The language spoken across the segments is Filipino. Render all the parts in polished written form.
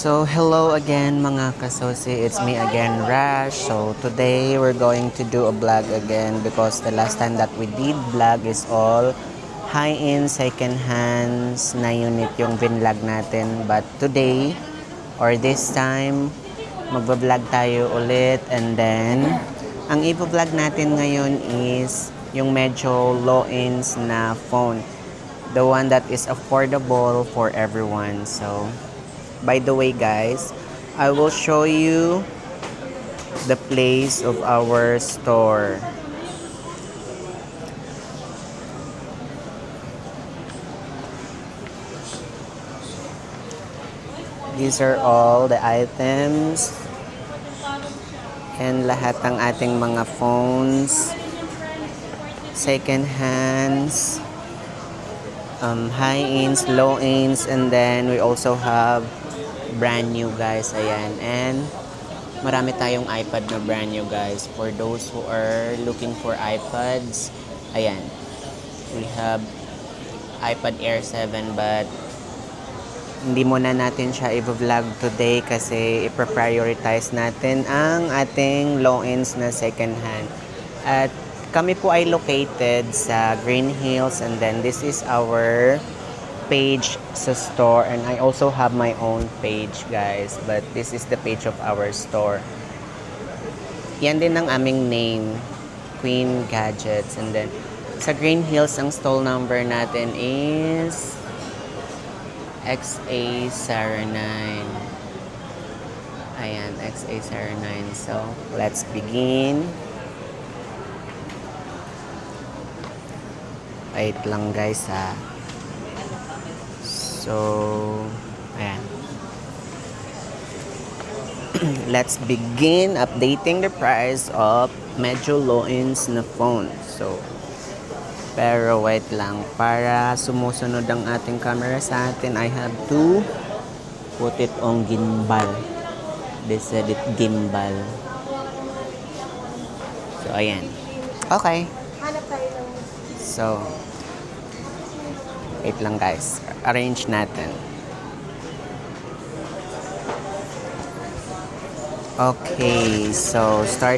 So, hello again mga kasosi. It's me again, Rash. So, today we're going to do a vlog again because the last time that we did vlog is all high-end second hands na unit yung binvlog natin. But today, or this time, magbablog tayo ulit. And then, ang ipa-vlog natin ngayon is yung medyo low-ends na phone. The one that is affordable for everyone. So, by the way guys, I will show you the place of our store. These are all the items and lahat ng ating mga phones, second hands, high-ends, low-ends, and then we also have brand new guys. Ayan. And marami tayong iPad na brand new guys. For those who are looking for iPads, ayan. We have iPad Air 7 but hindi muna natin siya i-vlog today kasi i-prioritize natin ang ating low-ends na second hand. At kami po ay located sa Green Hills and then this is our page sa store and I also have my own page guys, but this is the page of our store. Yan din ang aming name, Queen Gadgets. And then sa Green Hills ang stall number natin is XA09. Ayan, XA09. So let's begin. Wait lang guys ha. So, ayan. Let's begin updating the price of medyo low-ends na phone. So, pero wait lang. Para sumusunod ang ating camera sa atin, I have to put it on gimbal. They said it gimbal. So, ayan. Okay. So, wait lang guys. Arrange natin. Okay, so start.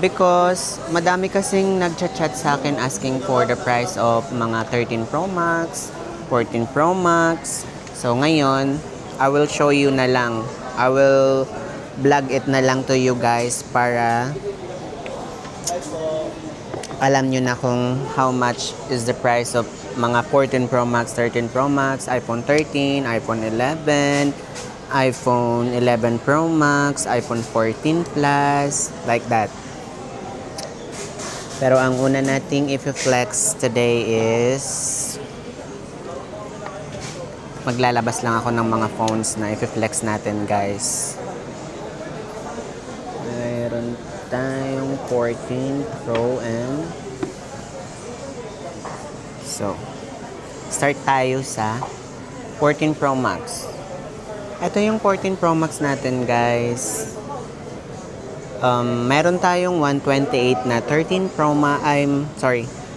Because madami kasing nagchat-chat sa akin asking for the price of mga 13 Pro Max, 14 Pro Max. So ngayon, I will show you na lang. I will vlog it na lang to you guys para alam nyo na kung how much is the price of mga 14 Pro Max, 13 Pro Max, iPhone 13, iPhone 11, iPhone 11 Pro Max, iPhone 14 Plus, like that. Pero ang una nating i-flex today is maglalabas lang ako ng mga phones na i-flex natin guys. Mayroon tayong 14 Pro and so, start tayo sa 14 Pro Max. Ito yung 14 Pro Max natin, guys. Meron tayong 128 na 13 Pro Max.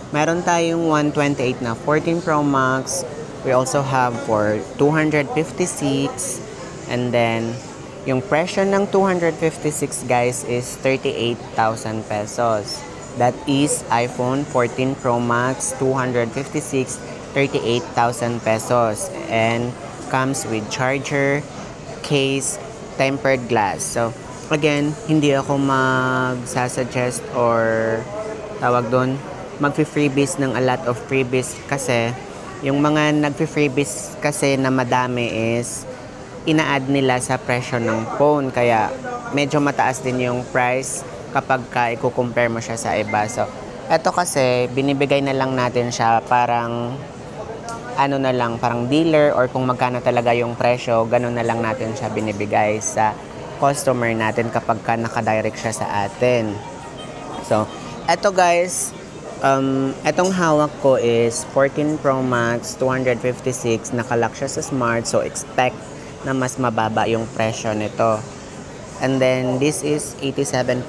Meron tayong 128 na 14 Pro Max. We also have for 256. And then, yung presyo ng 256, guys, is 38,000 pesos. That is iPhone 14 Pro Max 256, 38,000 pesos. And comes with charger, case, tempered glass. So, again, hindi ako magsasuggest or tawag doon, magfi-freebies ng a lot of freebies kasi yung mga nagfi-freebies kasi na madami is ina-add nila sa presyo ng phone. Kaya medyo mataas din yung price kapag i-compare mo siya sa iba. So, eto kasi, binibigay na lang natin siya parang parang dealer or kung magkano talaga yung presyo, ganun na lang natin siya binibigay sa customer natin kapag nakadirect siya sa atin. So, eto guys, etong hawak ko is 14 Pro Max 256, nakalock siya sa Smart, so expect na mas mababa yung presyo nito. And then, this is 87%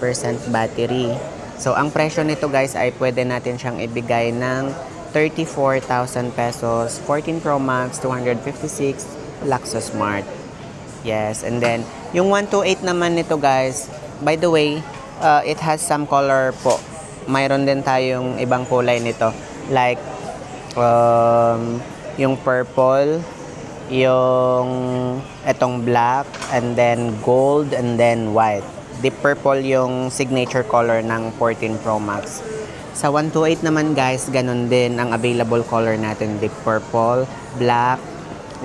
battery. So, ang presyo nito guys ay pwede natin siyang ibigay ng 34,000 pesos. 14 Pro Max, 256, Luxo Smart. Yes, and then yung 128 naman nito guys, by the way, it has some color po. Mayroon din tayong ibang kulay nito. Like, yung purple, yung etong black, and then gold, and then white. Deep purple yung signature color ng 14 Pro Max. Sa 128 naman guys, ganun din ang available color natin. Deep purple, black,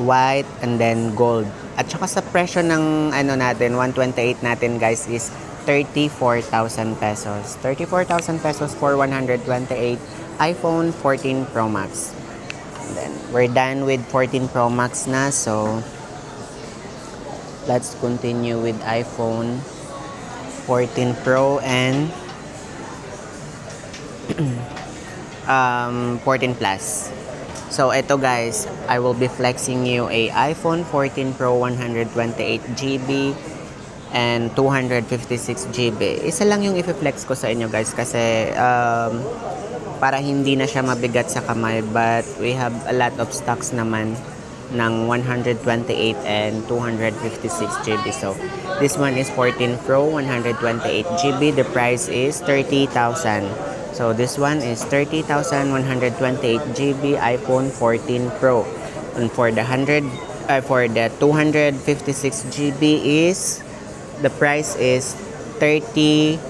white, and then gold. At saka sa presyo ng ano natin, 128 natin guys is 34,000 pesos. 34,000 pesos for 128 iPhone 14 Pro Max. And then, we're done with 14 Pro Max na. So, let's continue with iPhone 14 Pro and 14 Plus. So, ito guys, I will be flexing you a iPhone 14 Pro 128GB and 256GB. Isa lang yung i-flex ko sa inyo guys kasi para hindi na siya mabigat sa kamay, but we have a lot of stocks naman ng 128 and 256GB. So, this one is 14 Pro 128GB. The price is 30,000. So, this one is 30,000 128GB iPhone 14 Pro. And for the 256GB is the price is 33,000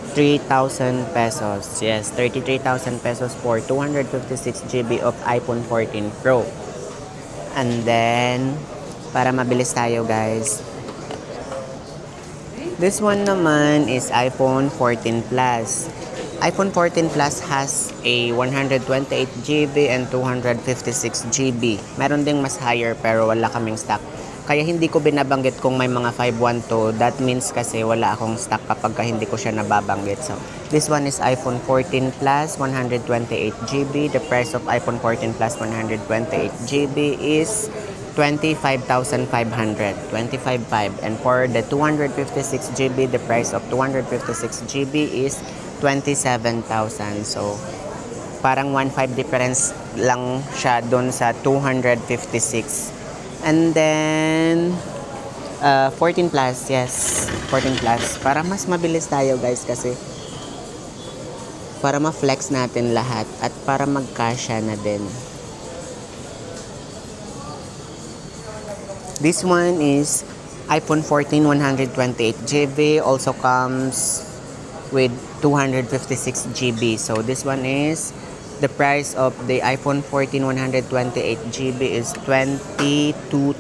pesos. Yes, 33,000 pesos for 256GB of iPhone 14 Pro. And then, para mabilis tayo guys, this one naman is iPhone 14 Plus. iPhone 14 Plus has a 128GB and 256GB. Meron ding mas higher pero wala kaming stock. Kaya hindi ko binabanggit kung may mga 512. That means kasi wala akong stock kapag hindi ko siya nababanggit. So, this one is iPhone 14 Plus 128GB. The price of iPhone 14 Plus 128GB is 25,500. 25,500. And for the 256GB, the price of 256GB is 27,000. So, parang 1.5 difference lang siya doon sa 256. And then, 14 plus, yes. 14 plus. Para mas mabilis tayo guys kasi para ma-flex natin lahat at para magkasya na din. This one is iPhone 14 128GB. Also comes with 256GB. So this one is the price of the iPhone 14 128GB is 22,000.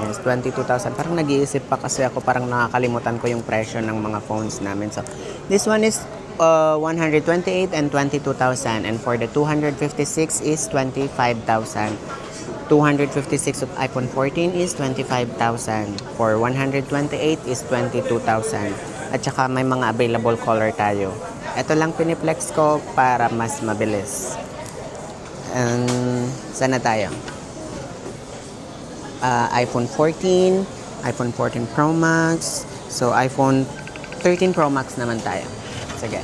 Yes, 22,000. Parang nag-iisip pa kasi ako, parang nakakalimutan ko yung presyo ng mga phones namin. So this one is 128 and 22,000, and for the 256 is 25,000. 256 of iPhone 14 is 25,000. For 128 is 22,000. At saka may mga available color tayo. Ito lang piniplex ko para mas mabilis. Sana tayo? iPhone 14, iPhone 14 Pro Max. So, iPhone 13 Pro Max naman tayo. Sige.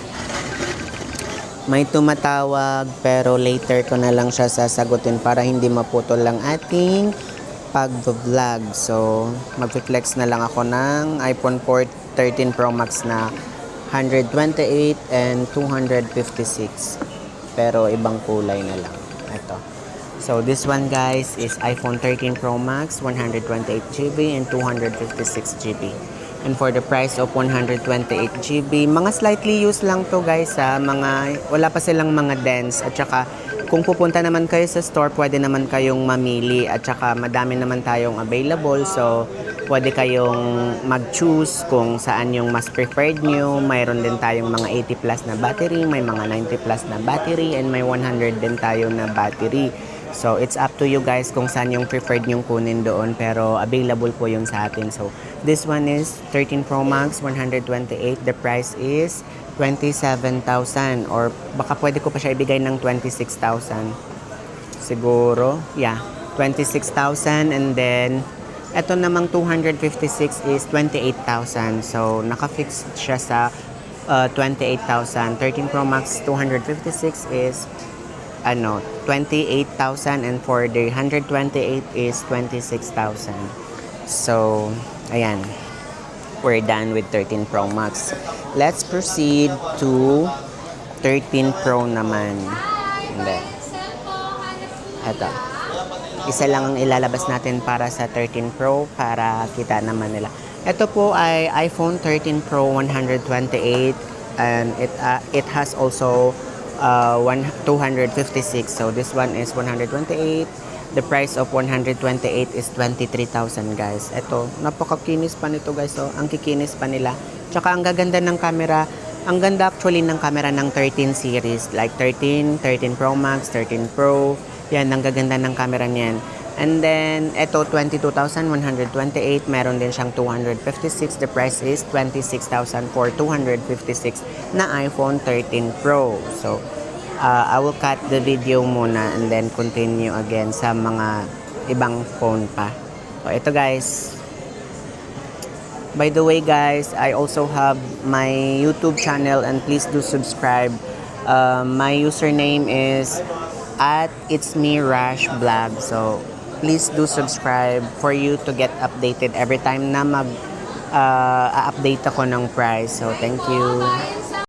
May tumatawag pero later ko na lang siya sasagutin para hindi maputol lang ating pag-vlog. So, mag-flex na lang ako ng iPhone 13 Pro Max na 128 and 256. Pero ibang kulay na lang. Ito. So, this one guys is iPhone 13 Pro Max, 128GB and 256GB. And for the price of 128GB, mga slightly used lang to guys ha. Wala pa silang mga dents. At saka, kung pupunta naman kayo sa store, pwede naman kayong mamili. At saka, madami naman tayong available. So, pwede kayong mag-choose kung saan yung mas preferred nyo. Mayroon din tayong mga 80 plus na battery, may mga 90 plus na battery, and may 100 din tayo na battery. So, it's up to you guys kung saan yung preferred nyong kunin doon. Pero, available po yun sa atin. So, this one is 13 Pro Max, 128. The price is 27,000. Or baka pwede ko pa siya ibigay ng 26,000. Siguro. Yeah, 26,000. And then, eto namang 256 is 28,000. So, naka-fix siya sa 28,000. 13 Pro Max 256 is 28,000, and for the 128 is 26,000. So, Ayan. We're done with 13 Pro Max. Let's proceed to 13 Pro naman. And then, eto. Isa lang ang ilalabas natin para sa 13 Pro para kita naman nila. Ito po ay iPhone 13 Pro 128 and it has also 256. So this one is 128. The price of 128 is 23,000 guys. Ito, napakakinis pa nito guys. So, ang kikinis pa nila. Tsaka ang gaganda ng camera. Ang ganda actually ng camera ng 13 series. Like 13, 13 Pro Max, 13 Pro. Yan, ang gaganda ng camera niyan. And then, ito 22,128. Meron din siyang 256. The price is 26,000 for 256 na iPhone 13 Pro. So, I will cut the video muna and then continue again sa mga ibang phone pa. So, ito guys. By the way guys, I also have my YouTube channel and please do subscribe. My username is @itsme_rash_vlog. So, please do subscribe for you to get updated every time na mag-update ako ng price. So, thank you.